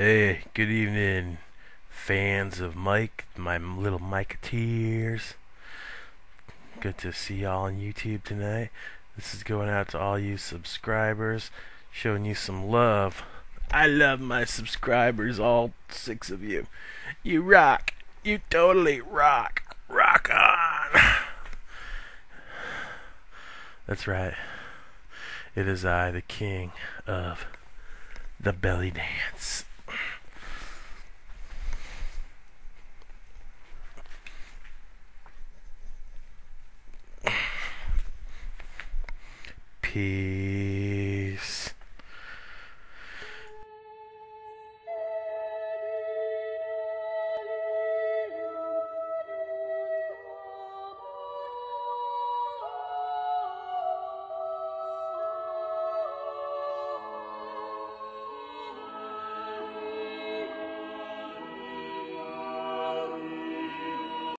Hey, good evening, fans of Mike, my little Miketeers. Good to see y'all on YouTube tonight. This is going out to all you subscribers, showing you some love. I love my subscribers, all 6 of you. You rock. You totally rock. Rock on. That's right. It is I, the king of the belly dance. Peace.